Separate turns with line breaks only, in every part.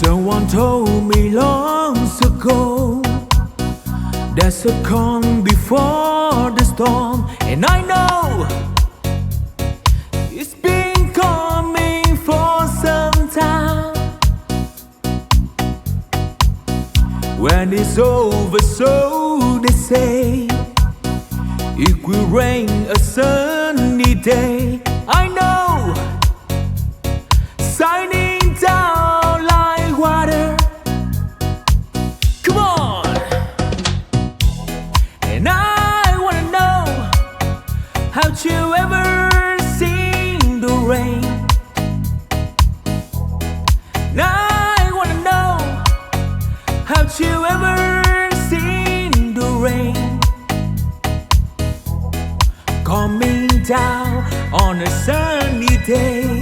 Someone told me long ago there's a calm before the storm, and I know it's been coming for some time. When it's over, so they say, it will rain a sunny day. I know, shining down like water. Come on! And I wanna know, have you ever seen the rain? And I wanna know, have you ever seen the rain coming down on a sunny day?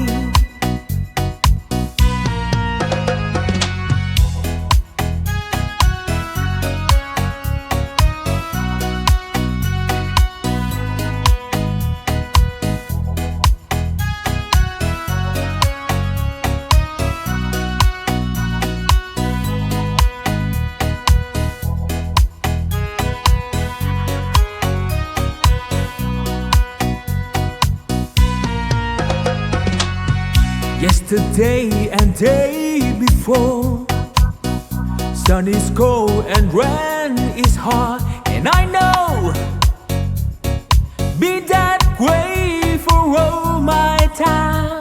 Yesterday and day before, sun is cold and rain is hot, and I know, be that way for all my time,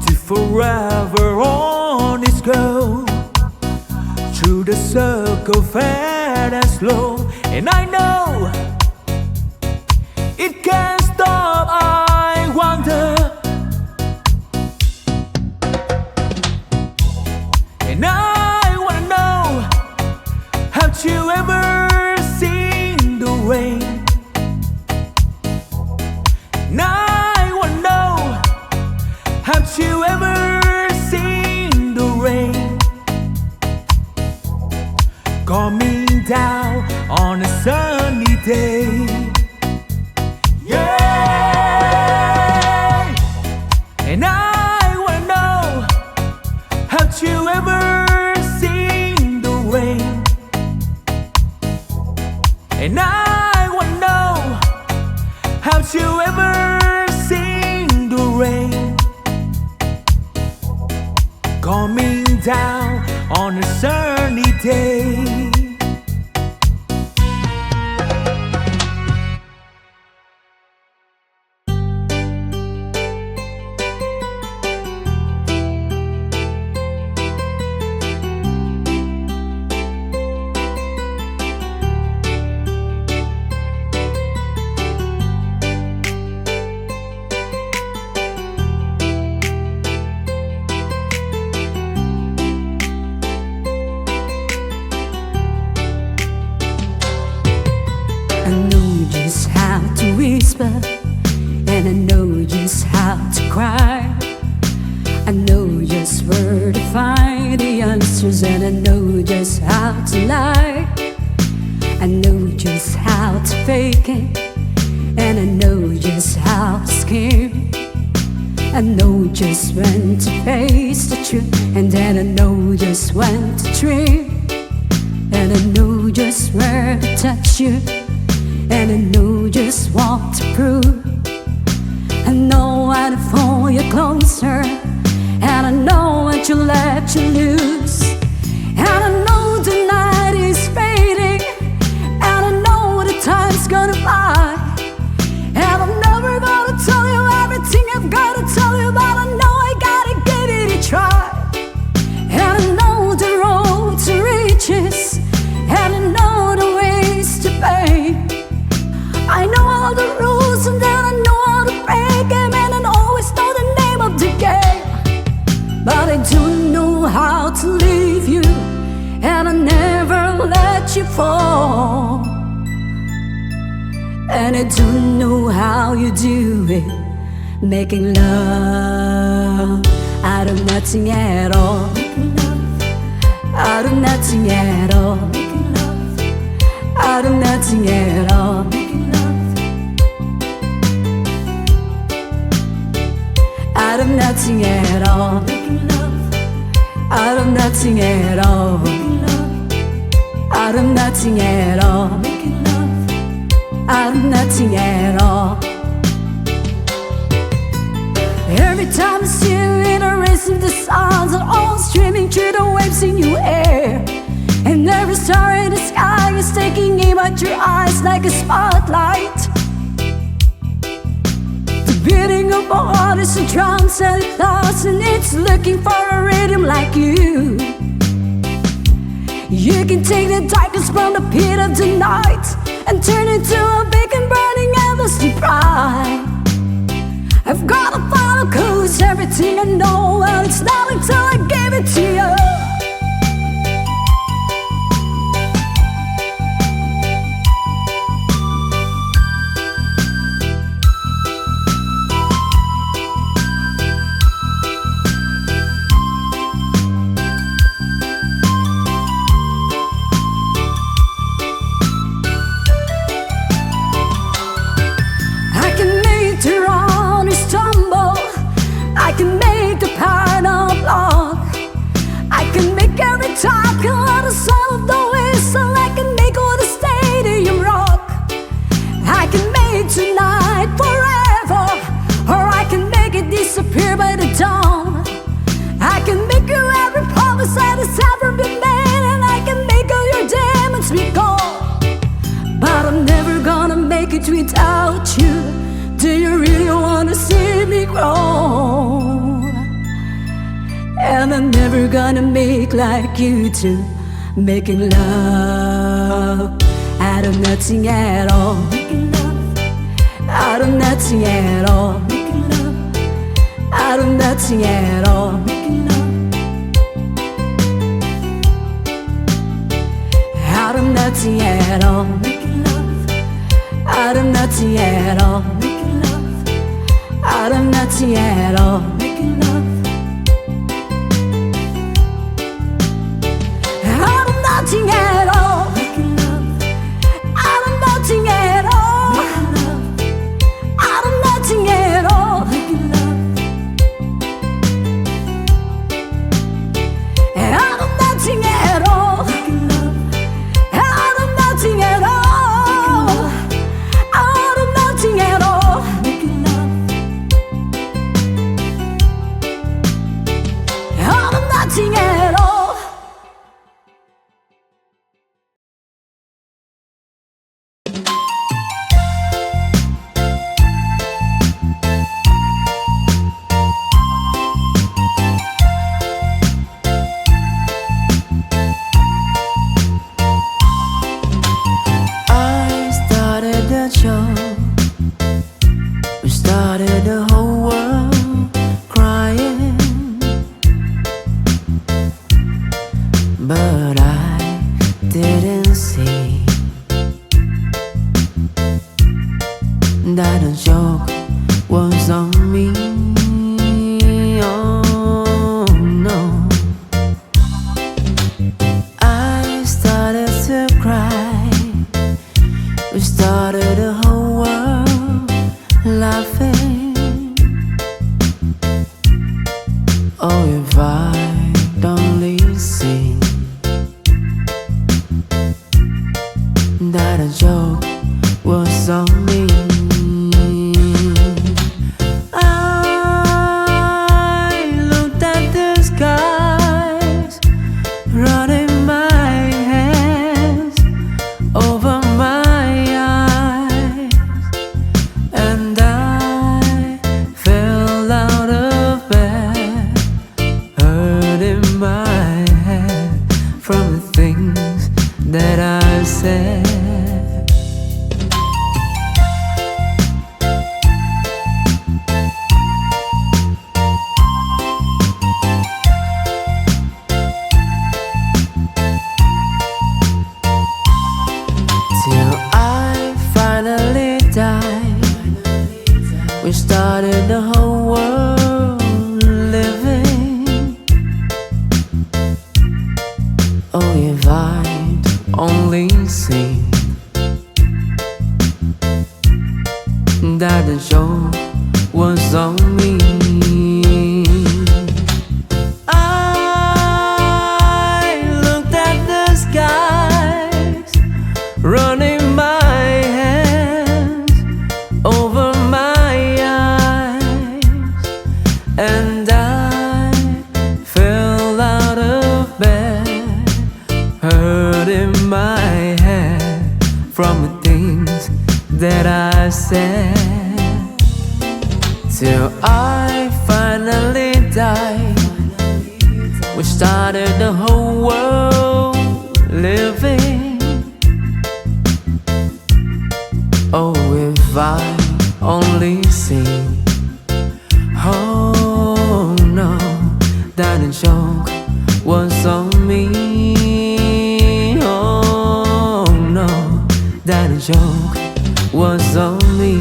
to forever on its go, through the circle fast and slow, and I know, it can't stop. I wonder, and I wanna know, have you ever seen the rain? And I wanna know, have you ever seen the rain coming down on a sunny day? And I wanna know, have you ever seen the rain? And I wanna know, have you ever seen the rain coming down on a sunny day?
I know just how to whisper, and I know just how to cry. I know just where to find the answers, and I know just how to lie. I know just how to fake it, and I know just how to scheme. I know just when to face the truth, and then I know just when to dream. And I know just where to touch you, and I know just what to prove. I know how to pull you closer, and I know when to let you loose. And I know the night is fading, and I know the time's gonna fly. And I'm never gonna tell you everything I've gotta tell you, but I know I gotta give it a try. And I know the road to riches, and I know the ways to pay. I know all the rules, and then I know how to break them, and I always know the name of the game. But I don't know how to leave you, and I never let you fall. And I don't know how you do it, making love out of nothing at all. Out of nothing at all. Out of nothing at all. out of nothing at all. Out of nothing at all. Out of nothing at all. Out of nothing at all. Every time I see you in a race of the stars are all streaming through the waves in your air. And every star in the sky is taking aim at your eyes like a spotlight. The beating of my heart is a drum set it lost, and it's looking for a rhythm like you. You can take the darkness from the pit of the night and turn it to a beacon burning endlessly bright. I've gotta follow cause everything I know, and it's not until I gave it to you. Talk on the sound of the whistle, I can make all the stadium rock. I can make tonight forever, or I can make it disappear by the dawn. I can make you every promise that has ever been made, and I can make all your demons be gone. But I'm never gonna make it without you. Do you really wanna see me grow? And I'm never gonna make like you do, making love out of nothing at all. Out of nothing at all. Out of nothing at all. Out of nothing at all. Out of nothing at all. Out of nothing at all. Nothing at all. Out of nothing at all. Out of nothing at all. Out of nothing at all. Out of nothing at all. Out of nothing at all. Out of nothing at all.
That a joke was on me. Oh no, I started to cry. We started the whole world laughing. Oh, if I'd only seen that a joke was on me. That I said, till I finally died. We started the whole world living. Oh, if I'd only seen that the joke was on me. said, till I finally died. We started the whole world living. Oh, if I only seen, oh no, that a joke was on me. Oh no, that a joke was on me.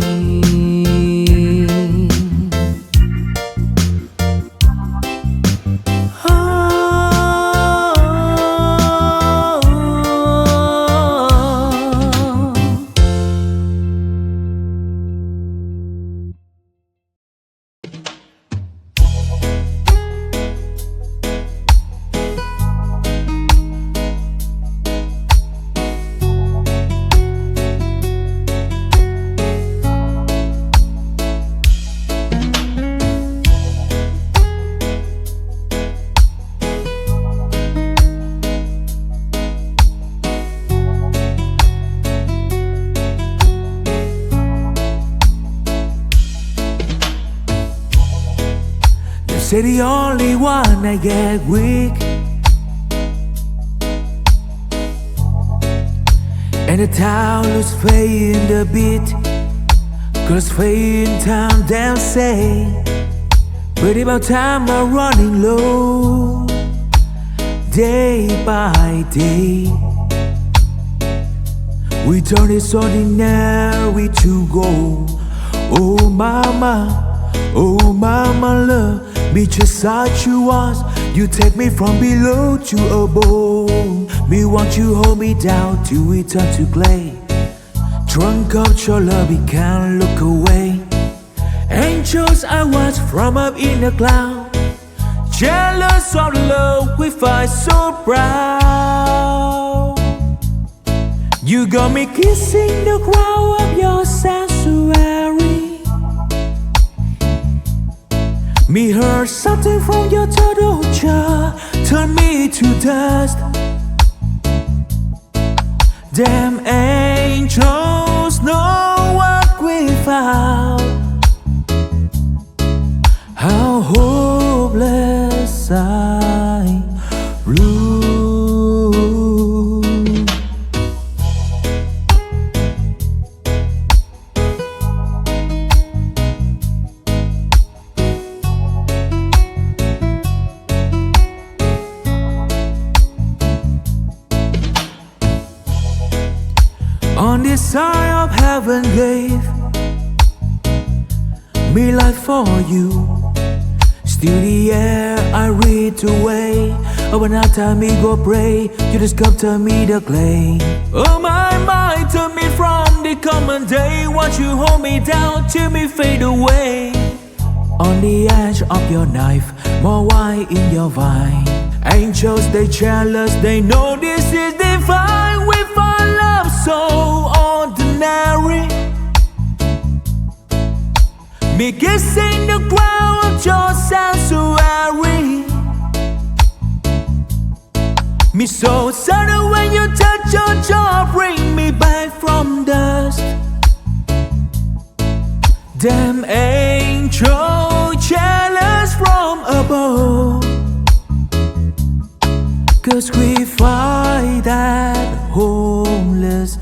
Say the only one I get weak, and the town is playing the beat. Cause in town they'll say, but about time I'm running low, day by day. We turn this ordinary to gold. Oh mama love me just as you was. You take me from below to above. Me want you hold me down till we turn to clay. Drunk of your love, we can't look away. Angels I watch from up in the cloud. Jealous of the love we fight so proud. You got me kissing the ground of your sanctuary. Me heard something from your turtle jaw, turn me to dust. Damn angels know what we found. How hopeless I rule. On this side of heaven gave me life for you. Still the air I read away. Oh, when I time me go pray, you just come to me the clay. Oh my mind, turn me from the common day. Watch you hold me down till me fade away. On the edge of your knife, more wine in your vine. Angels they jealous, they know this is divine. We find love so ordinary. Me kissing the ground of your sanctuary. Me so sudden when you touch your jaw, bring me back from dust. Damn angel jealous from above. Cause we fight that homeless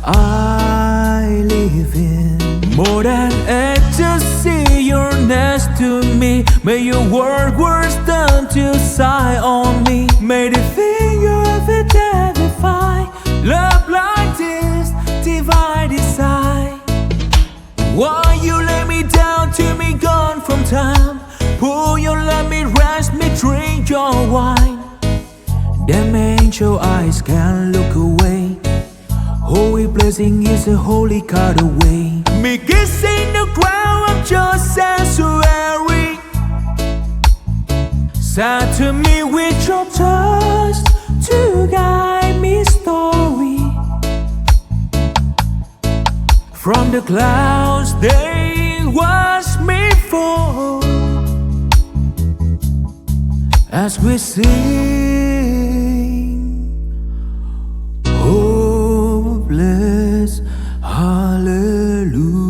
I live in. More than ecstasy, you're next to me. May your words turn to sigh on me. May the thing you ever defy. Love like this, divide decide. Why you let me down till me gone from time? Pull your love me, rest me, drink your wine. Them angel eyes can't look away. Holy blessing is a holy card away. Me kissing the ground of your sanctuary. Sad to me with your touch to guide me story. From the clouds they watch me fall. As we sing hopeless hallelujah.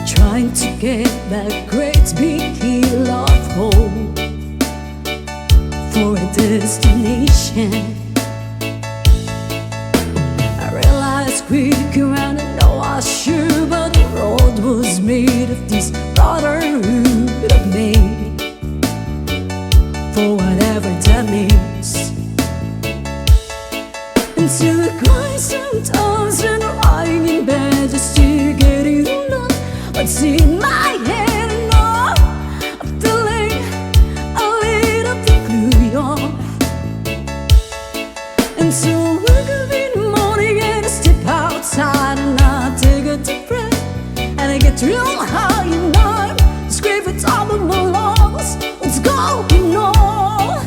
trying to get that great big hill of hope for a destination. I realized quick around and no I was sure, but the road was made of this brotherhood of me, for whatever that means. Until the cries sometimes when I'm lying in bed just to get it on what's in my head, and all I'm feeling a little bit gluey on. And so I wake up in the morning and I step outside and I take a deep breath and I get real high and I scream at top of my lungs, what's going on?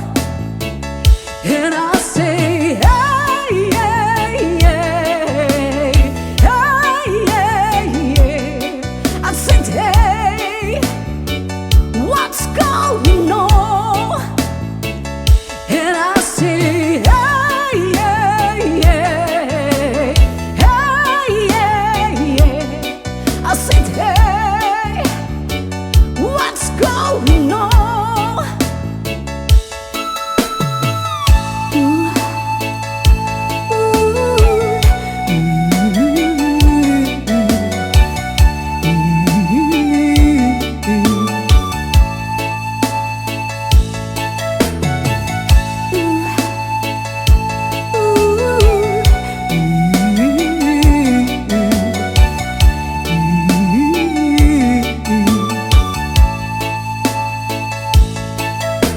And I say, hey, hey, hey, hey, hey, hey. I said, hey, what's going on? And I say, hey, hey, hey, hey, hey, hey. I said, hey, what's going on?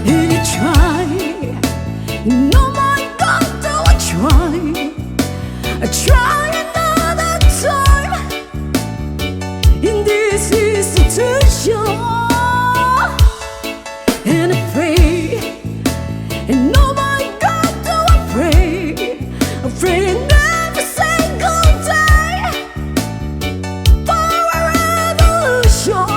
And you try, no my God, do I try another time in this institution, and I pray, and no my God, do I pray every single day for a revolution.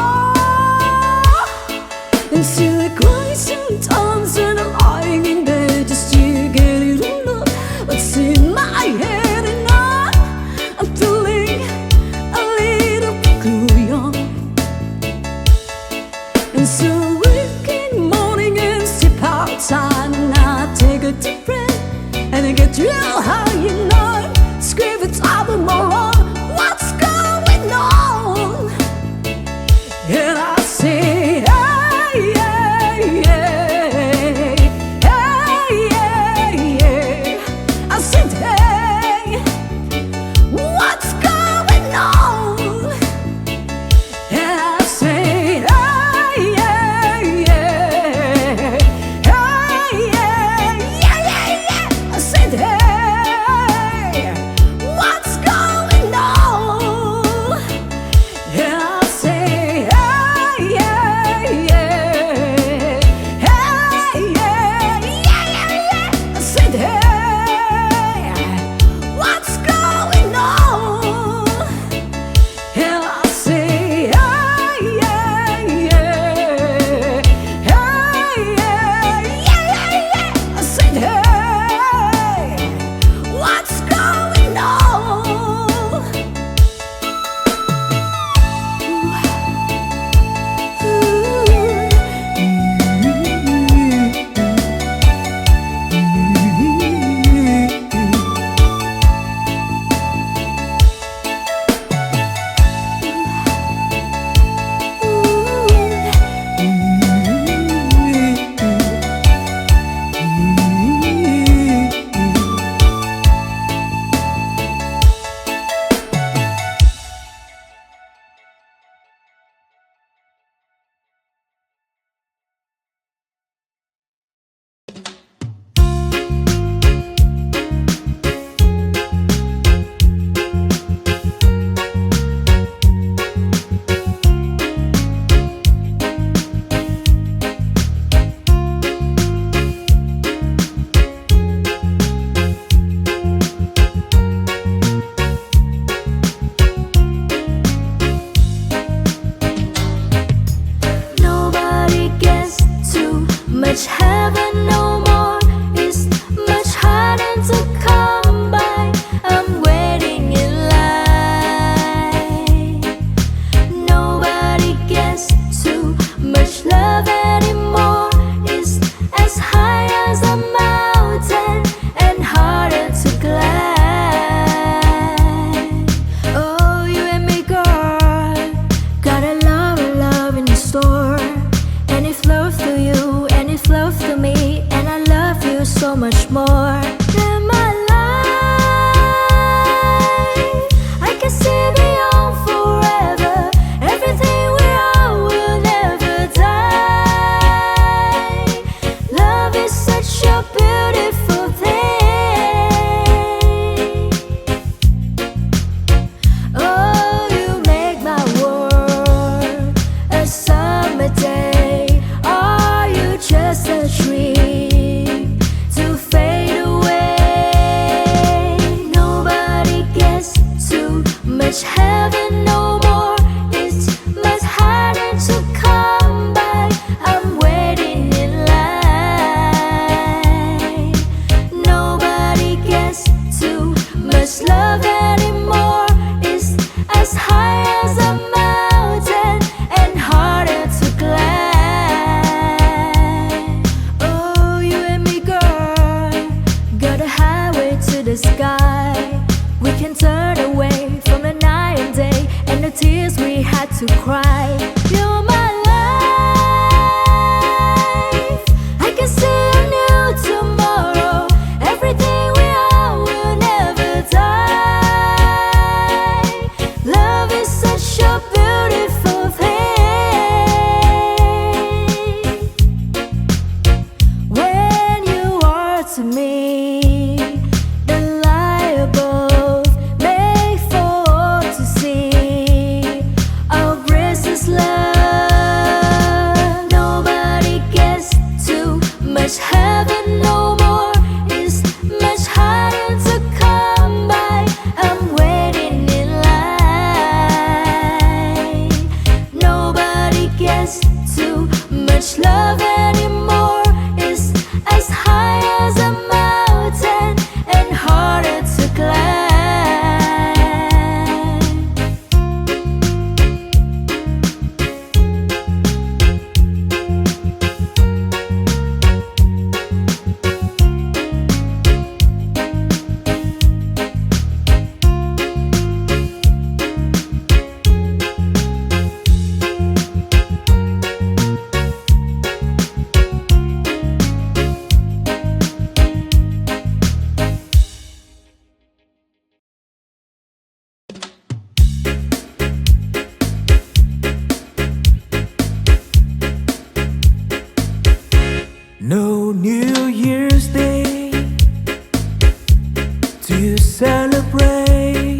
And still I cry sometimes when I'm lying in bed just to get it all up what's in my head, and I'm feeling a little bit gluey on. And so I wake in the morning and step outside and I take a deep breath and I get real high and I scream at top of my lungs, what's going on? And I say, hey, hey, hey, hey, hey, hey. I said, hey, what's going on? And I say, hey, hey, hey, hey, hey, yeah. I said, hey, what's going on? And I say, hey, hey, hey, hey, yeah. I said, hey, what's going on? And I say, hey, hey, hey, hey, yeah. I said, hey, what's going on?
Nobody gets too much heaven no more. It's much harder to come by. I'm waiting in line. as a mountain and harder to climb. Oh, you and me, girl, got a highway to the sky. We can turn away from the night and day and the tears we had to cry. You're my life. I can see a new tomorrow. Everything we are will never die. Love is such a beautiful thing. When you are to me, the light above made for all to see. Our bliss is love. Nobody gets too much heaven no more. It's much harder to come by. I'm waiting in line. Nobody gets too much love anymore. It's as high as a mountain and harder to climb.
No New Year's Day to celebrate.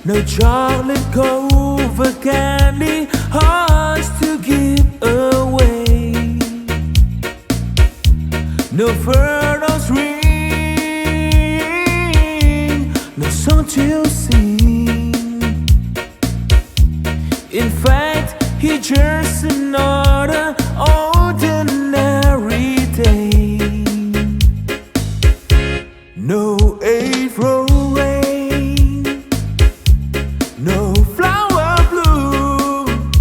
No chocolate cover candy hearts to give away. No furnace ring, no song to sing. In fact, it's just another ordinary day. No April rain, no flower bloom,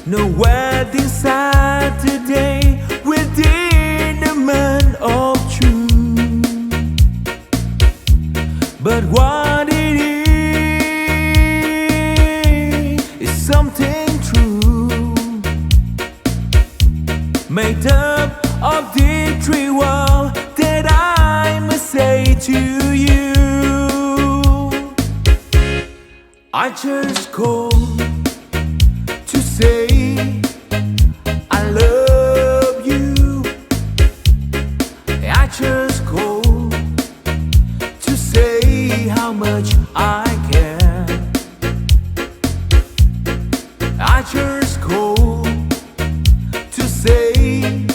no wedding Saturday within the month of June. But what it is something true, made up of the three words that I must say to you. I just called to say I love you. I just called to say how much I care. I just called to say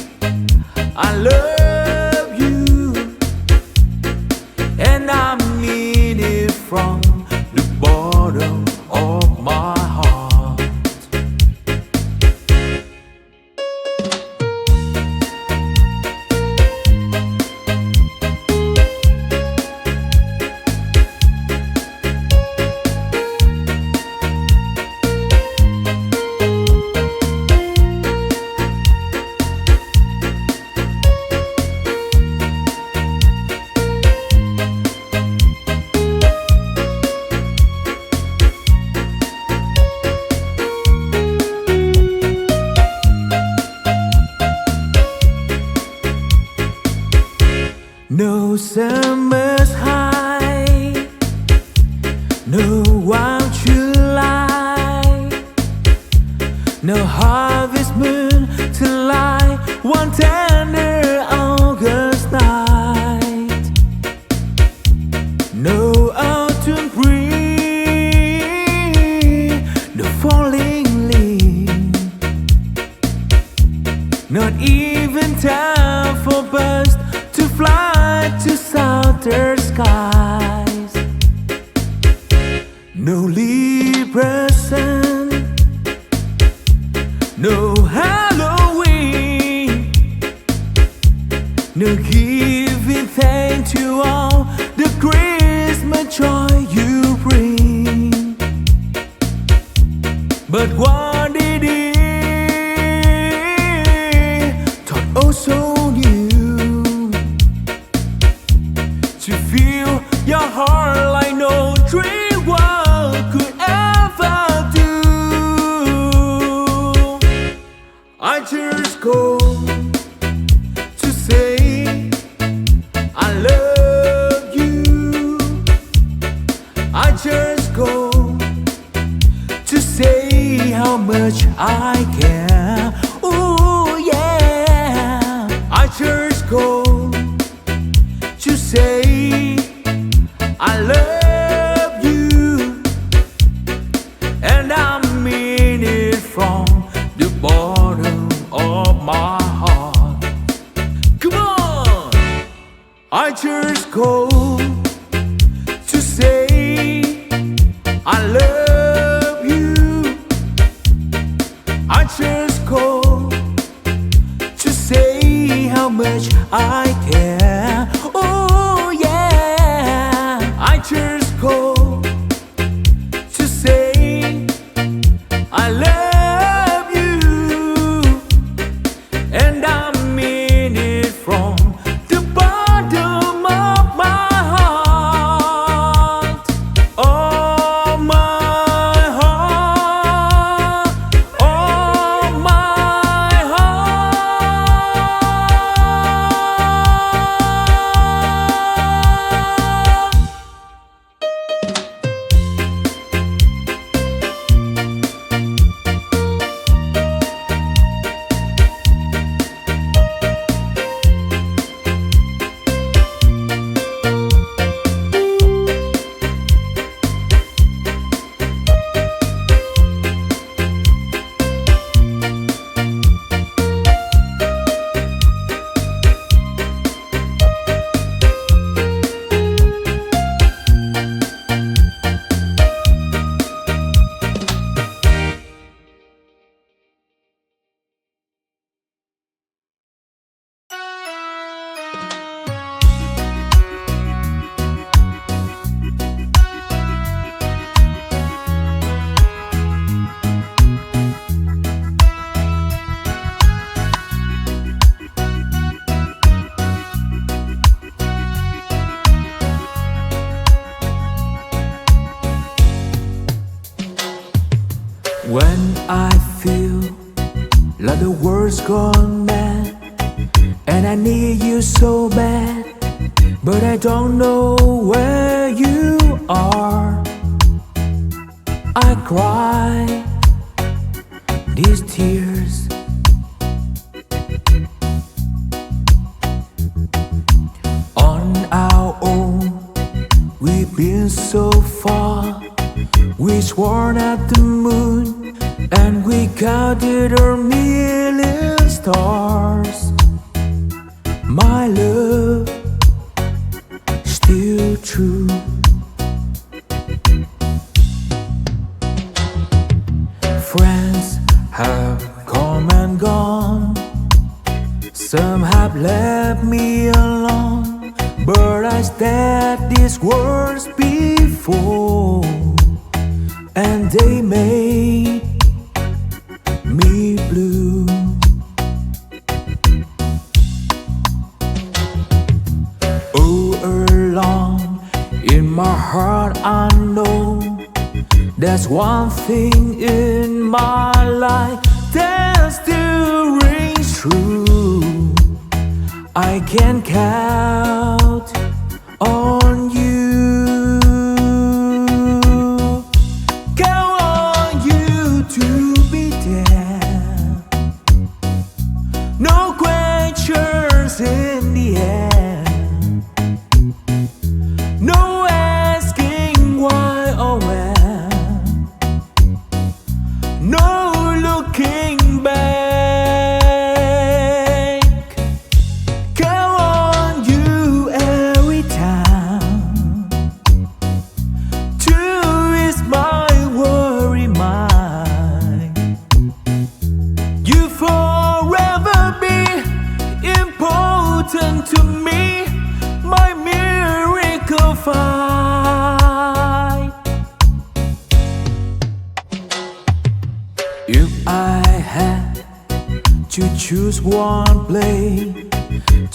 I love you, and I mean it from the bottom of my heart. No summer's high, no wild July, no harvest moon to light one tender August night, no autumn breeze, no falling leaf, not even time for birds to fly to southern skies. No Libra sun, no Halloween, no giving thanks to all the Christmas joy you bring. go to say how much I care. Ooh yeah, I just go to say I love you, and I mean it from the bottom of my heart. Come on, I just go to say I love you. I just go to say how much I care. Oh yeah, I just go to say I love you, and I mean it from the bottom of my heart. Oh my heart, oh my heart. When I feel like the world's gone mad, and I need you so bad, but I don't know where you are, I cry these tears. On our own, we've been so far. We sworn at the moon, and we counted our million stars. My love, still true. Friends have come and gone, some have left me alone, but I stared these words before, and they made me blue. Oh, along in my heart I know there's one thing in my life that still rings true. I can count on you. No questions in the end, no asking why or when, no looking back. Count on you every time to ease my worry mind. You forever be important to me, my miracle fight. If I had to choose one place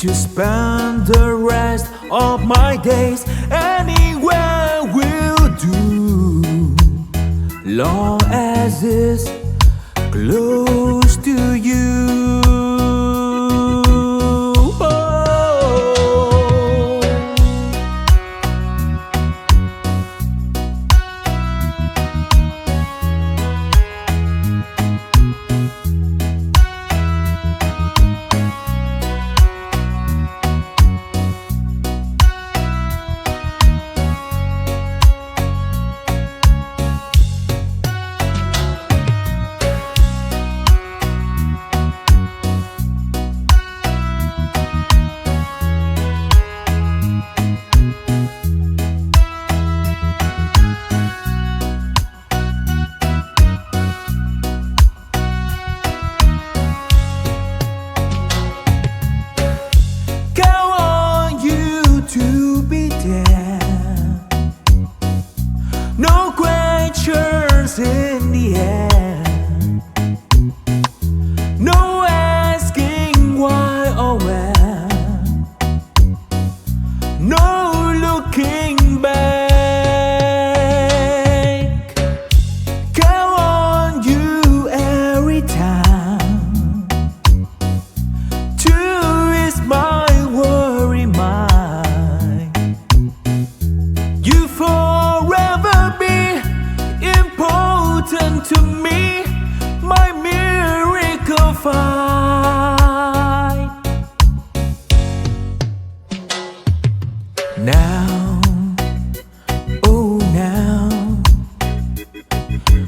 to spend the rest of my days, anywhere will do, long as it's close to you. futures in the air. No asking why or where, no looking back. Count on you every time to ease my worry mind. You forever be important to me, my miracle find. Now, oh now,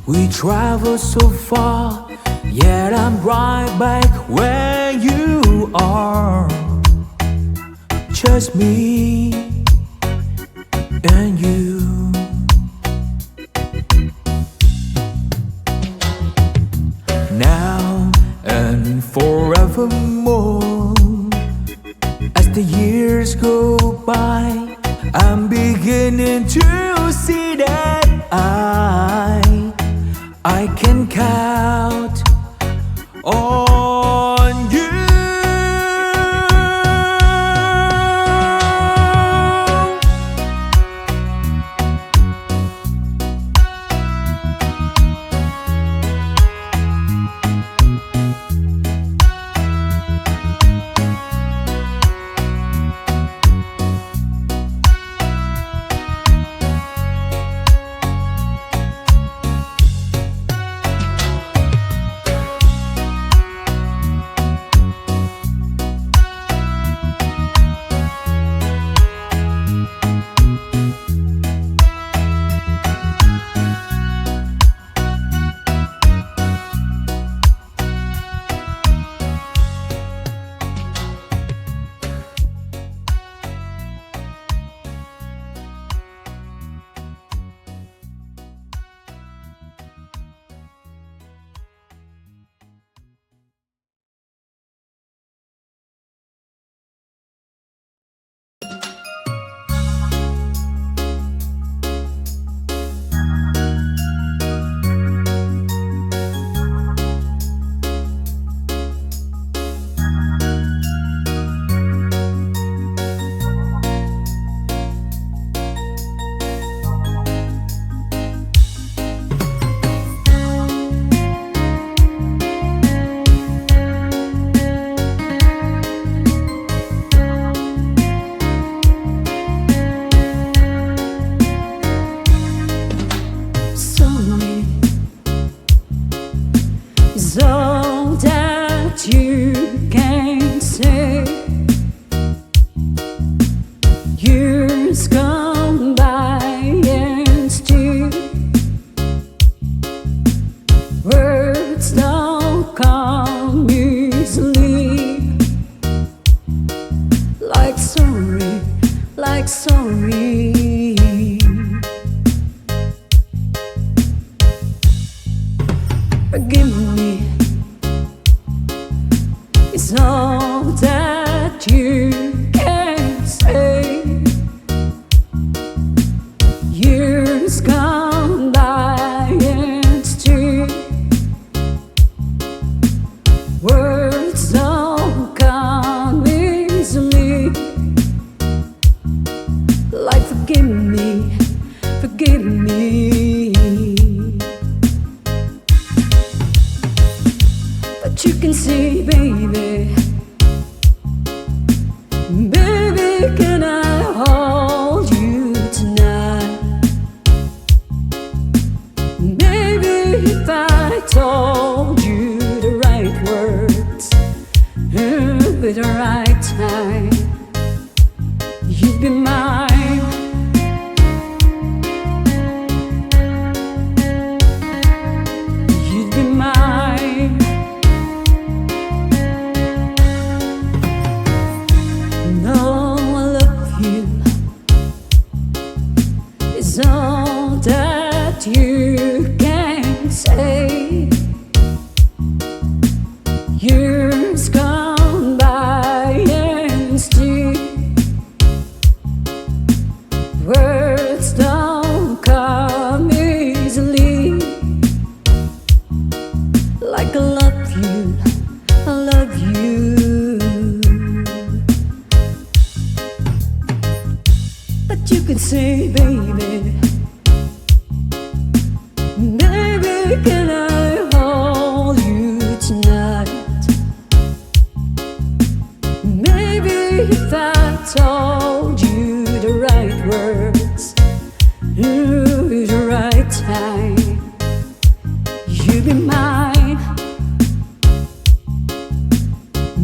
we travel so far, yet I'm right back where you are. Just me and you. Now and forevermore, as the years go by, I'm beginning to see that I can count on you.
all that you can say. Years gone by and still words don't come easily. Like sorry, like sorry. Forgive me, it's all that you can say. Years gone by and still words don't come easily. Like forgive me, forgive me. But you can see, baby, baby, can I hold you tonight? Maybe if I told you the right words at the right time, you'd be mine. You'd be mine. No, I love you is all that you can say. Years gone by and still words don't come easily. can I hold you tonight? Maybe if I told you the right words, the right time, you'd be mine.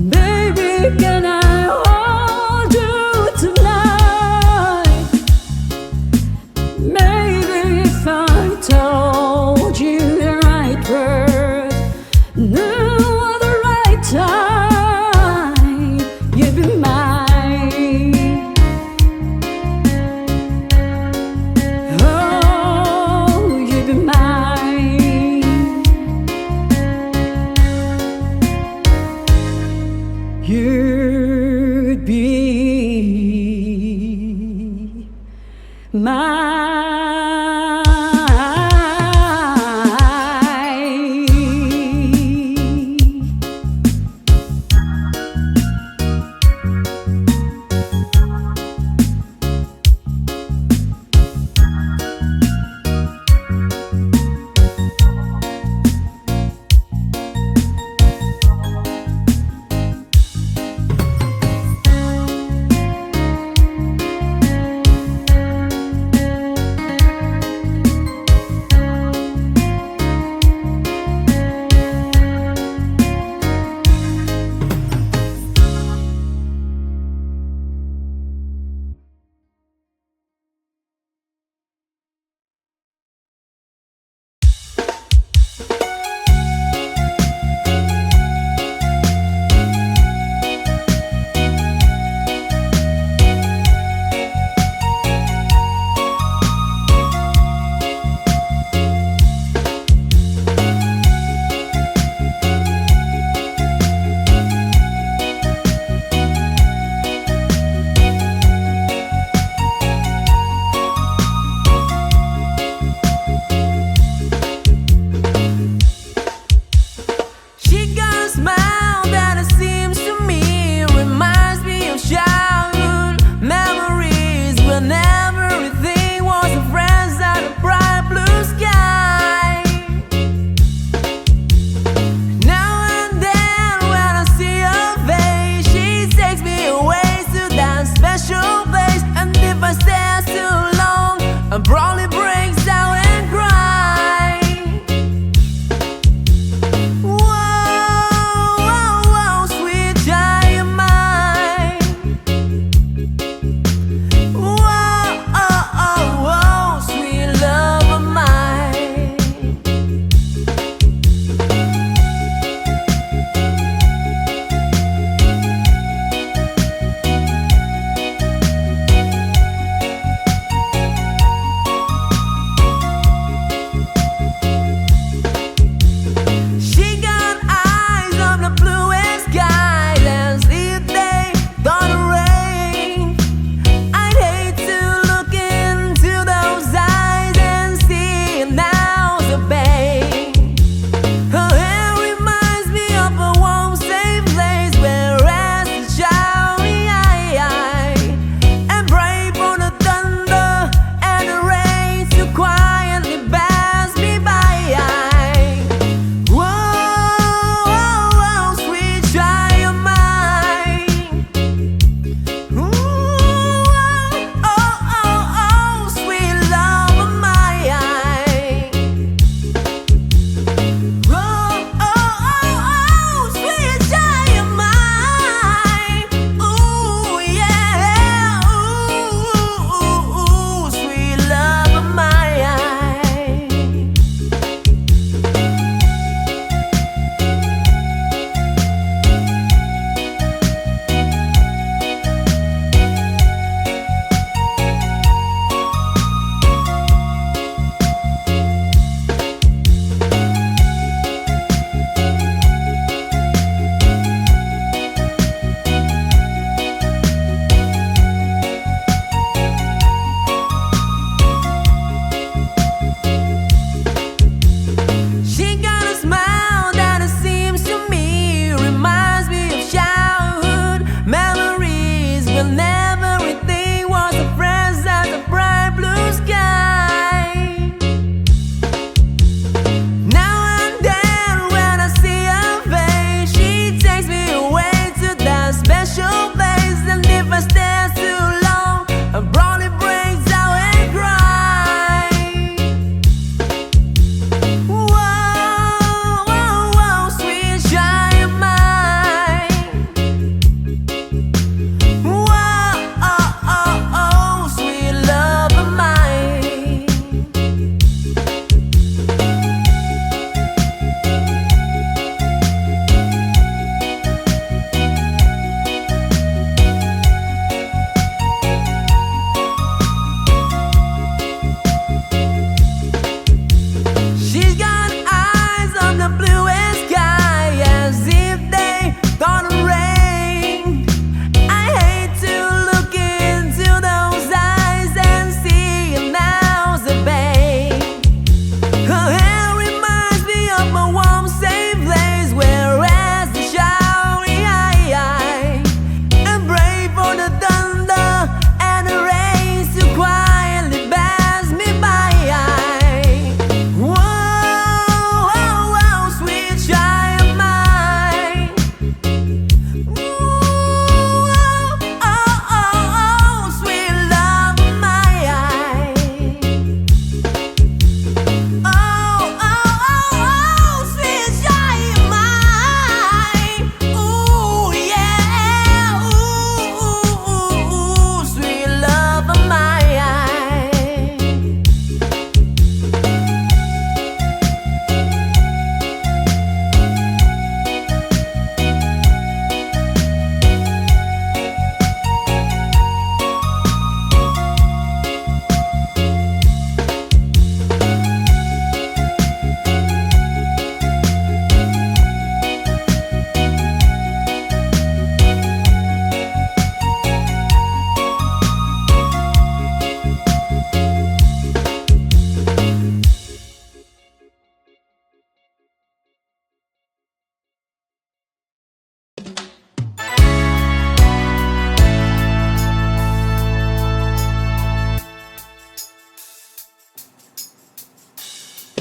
Baby, can I hold you tonight? Maybe if I told you the right word, the right time, you'd be mine. Oh, you'd be mine. You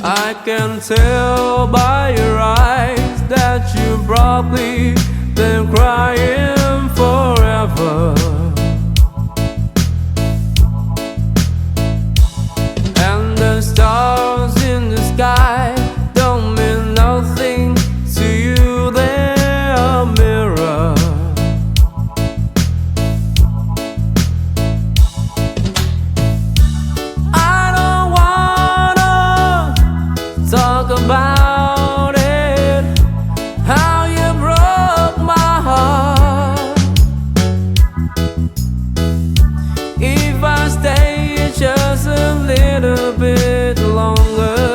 I can tell by your eyes that you've probably been crying forever. And the stars in the sky don't mean nothing to you, they're a mirror. I don't wanna talk about it, how you broke my heart. If I stay just a little bit longer,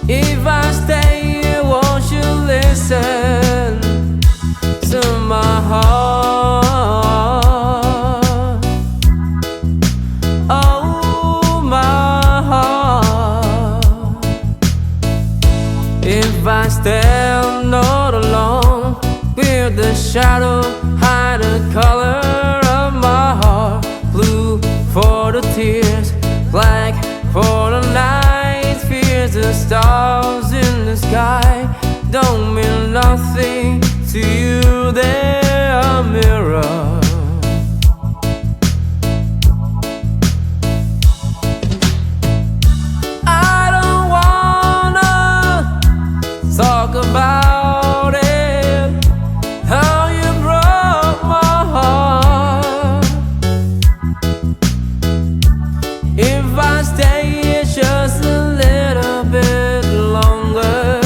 if I stay, won't you listen to my heart? Oh, my heart. If I stand all alone, will the shadow hide the color of my heart? Blue for the tears, black for the night fears. The stars in the sky don't mean nothing to you, they're a mirror. I don't wanna talk about it, how you broke my heart. If I stay just a little bit longer,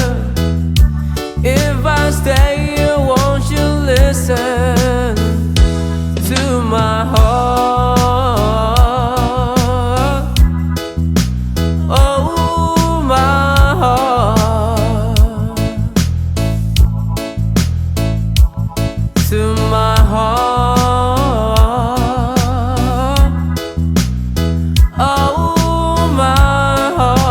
if I stay, won't you listen to my heart? Oh, my heart. To my heart. Oh, my heart.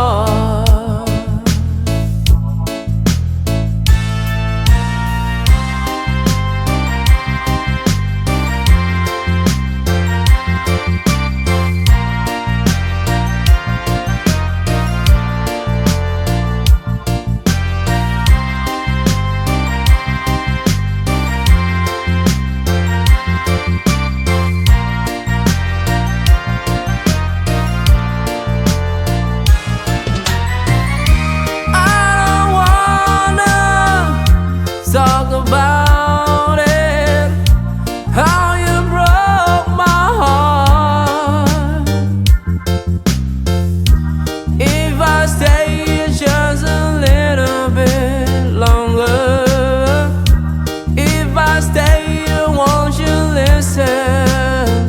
Talk about it, how you broke my heart. If I stay just a little bit longer, if I stay, won't you listen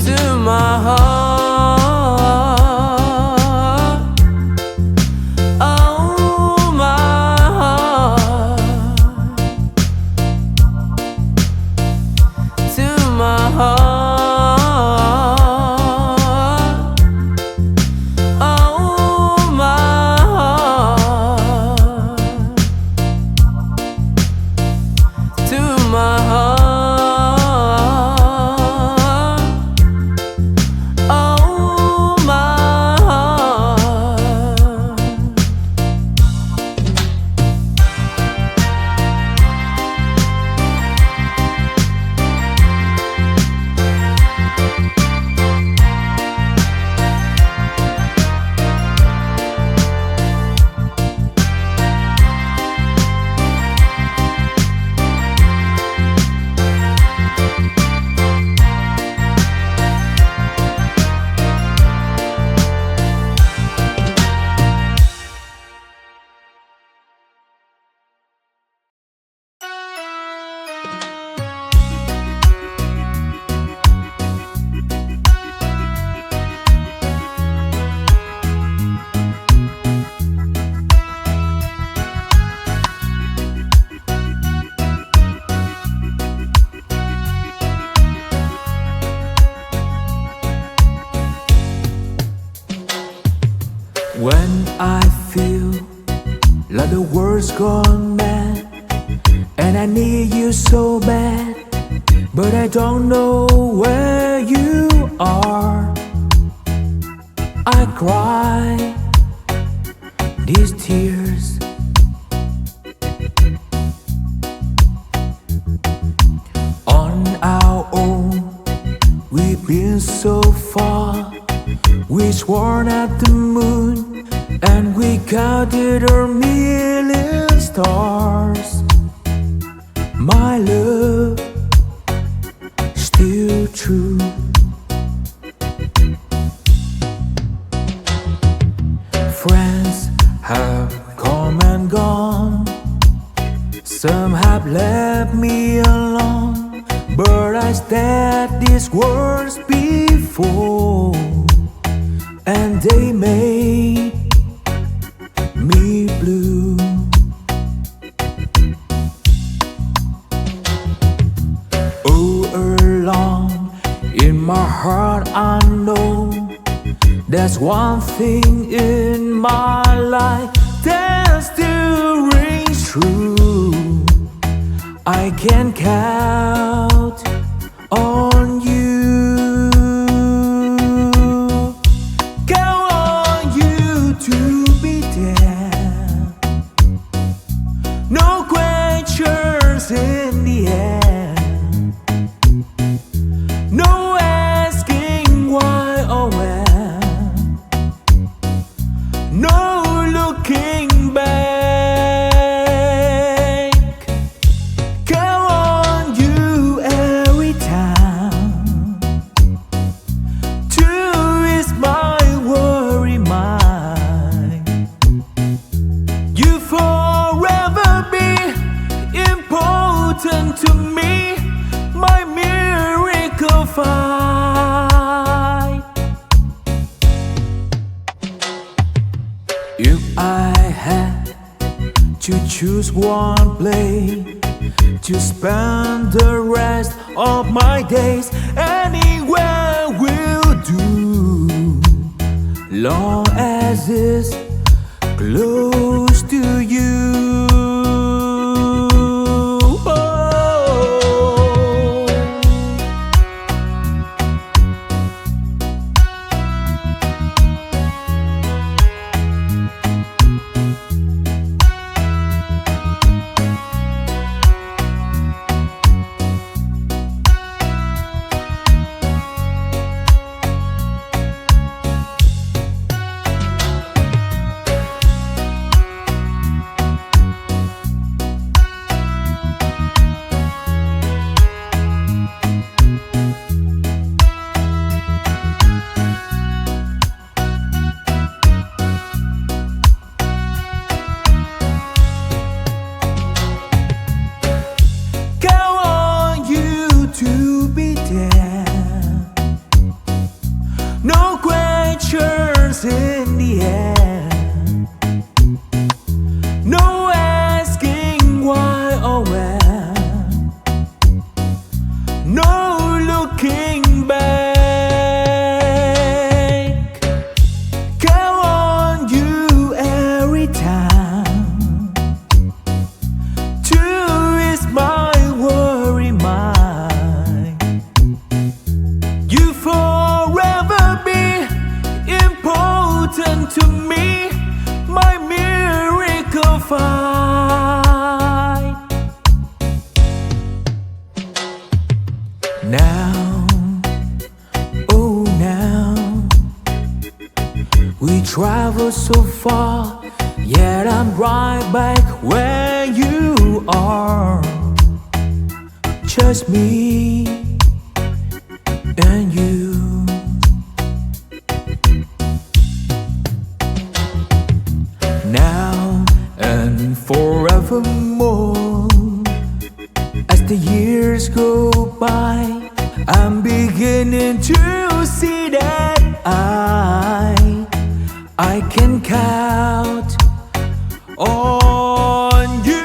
to my heart? Oh, my heart. To my heart. Oh, my heart. To my heart. Oh, my heart. When I feel like the world's gone mad and I need you so bad, but I don't know where you are, I cry these tears. On our own, we've been so far. We sworn at the moon, and we counted our million stars. My love, still true. Friends have come and gone. Some have left me alone, but I said these words before, and they made me blue. Oh, along in my heart I know there's one thing in my life that still rings true. I can count on you. Count on you to be there. No questions in the air. No asking why or when. No looking back. Count on you every time. Two is my worry mind. You forever be important to me, my miracle fight. If I had to choose one place to spend the rest of my days, anywhere will do, long as it's close to you. To be there. No questions in the air. No asking why or when. No looking back. Count on you every time. Two is my worry mind. You forever be important to me, my miracle fight. Now, oh now, we travel so far, yet I'm right back where you are. Just me and you. Now and forevermore, as the years go by, I'm beginning to see that I can count on you.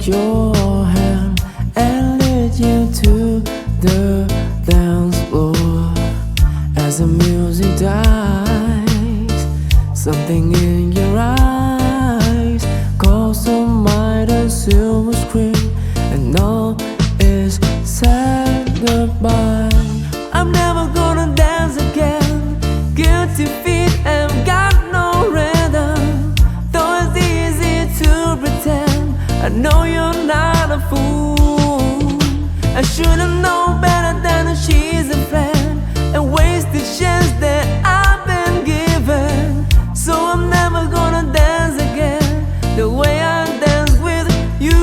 take your hand and lead you to the dance floor. As the music dies, something in your eyes calls to mind a silver screen, and all is said goodbye. I'm never gonna dance again. Guilty feet have got no rhythm. Though it's easy to pretend, I know you're not a fool. I should've known better than she's a friend and waste the chance that I've been given. So I'm never gonna dance again the way I dance with you.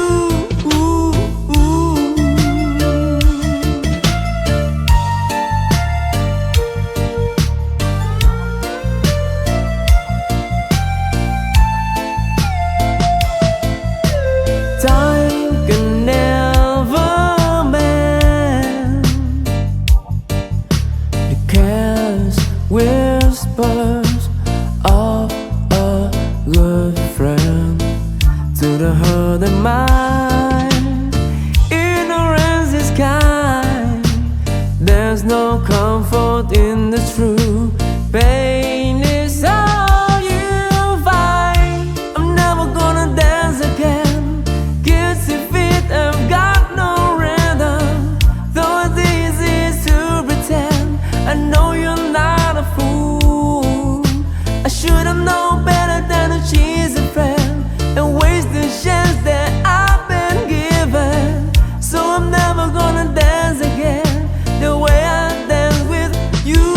Time can never mend the careless whispers of a good friend to the hurting mind. Ignorance is kind. There's no comfort in the truth. Pain is all you find. I'm never gonna dance again. Guilty feet have got no rhythm. Though it's easy to pretend, I know you're not a fool. I should've known better than she's a friend and waste the chance that I've been given. So I'm never gonna dance again the way I dance with you.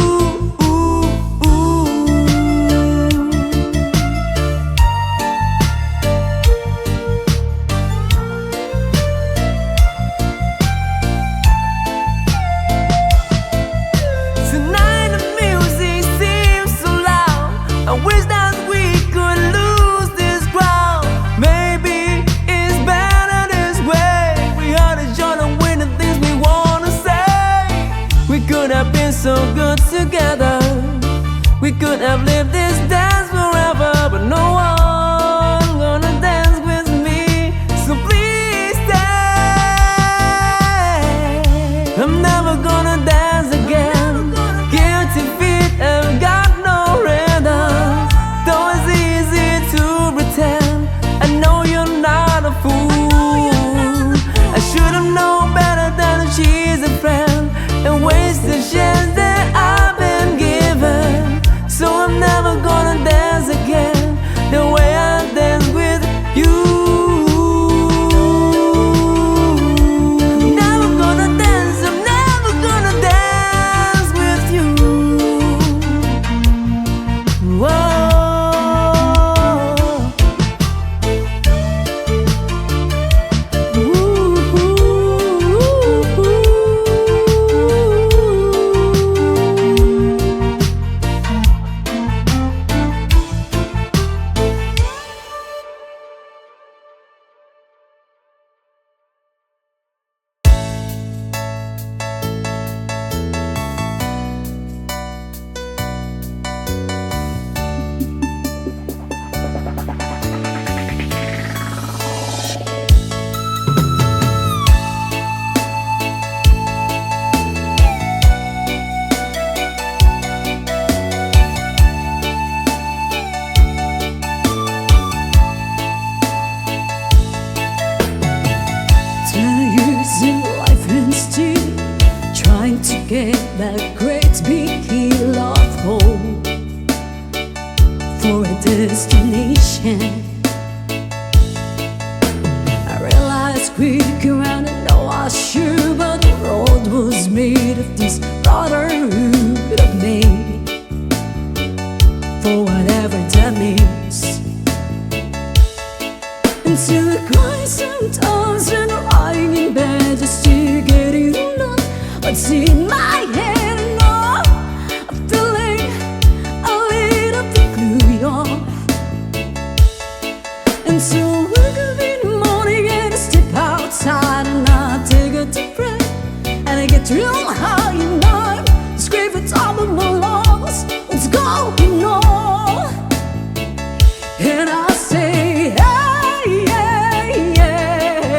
Tonight the music seems so loud. I wish that we could lose this crowd. Maybe it's better this way. We heard each other with the things we wanna say. We could have been so good together. We could have lived this dance forever, but no one gonna dance with me. So please stay. I'm never gonna dance again. Guilty feet have got no rhythm. Though it's easy to pretend, I know you're not a fool. I should've known better than she's a friend and waste the chance that I've been given. So I'm never gonna dance again the way I dance with you. I'm never gonna dance, I'm never gonna dance with you. Whoa.
Using life instead, trying to get that great big hill of hope for a destination. I realized quick around and know I sure, but the road was made of this brotherhood of men, for whatever that means. Until the crying sometimes and lying in bed just to get it enough. What's in my head and all, I'm feeling a little bit gluey off. And so I wake up in the morning and I step outside and I take a deep breath and I get real high and I scream at top of my lungs, what's going on? And I say, hey, yeah, yeah.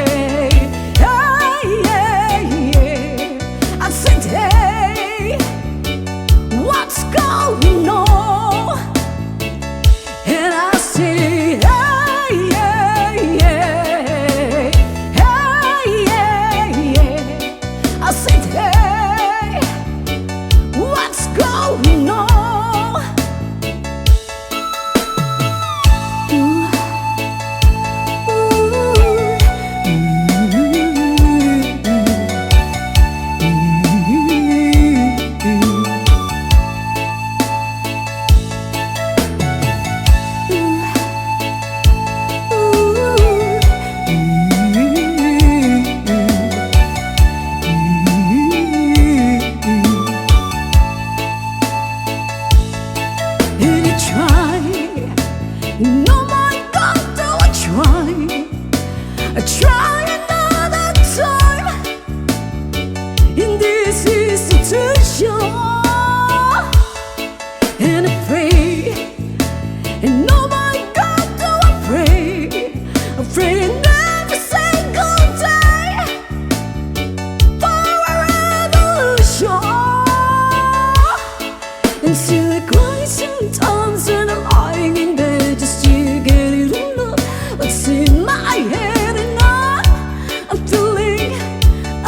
Until I cry sometimes and I'm lying in bed just to get it all up what's in my head, and I'm feeling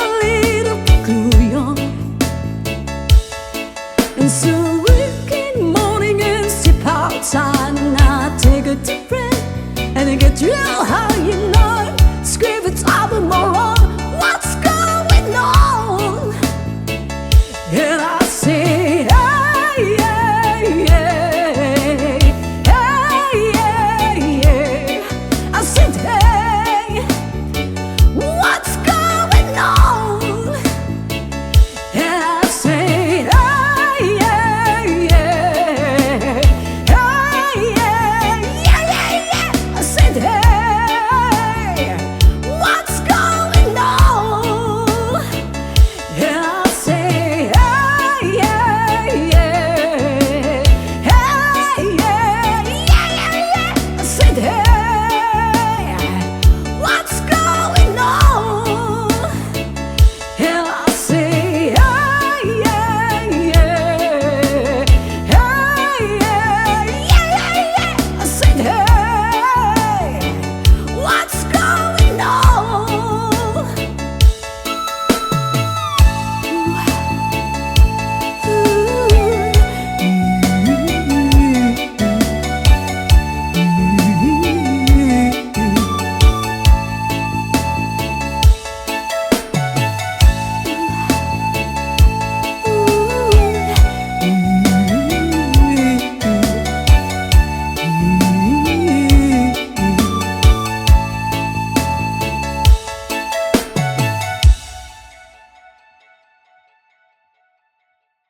a little too young. And so waking morning and step outside, and I take a deep breath and I get real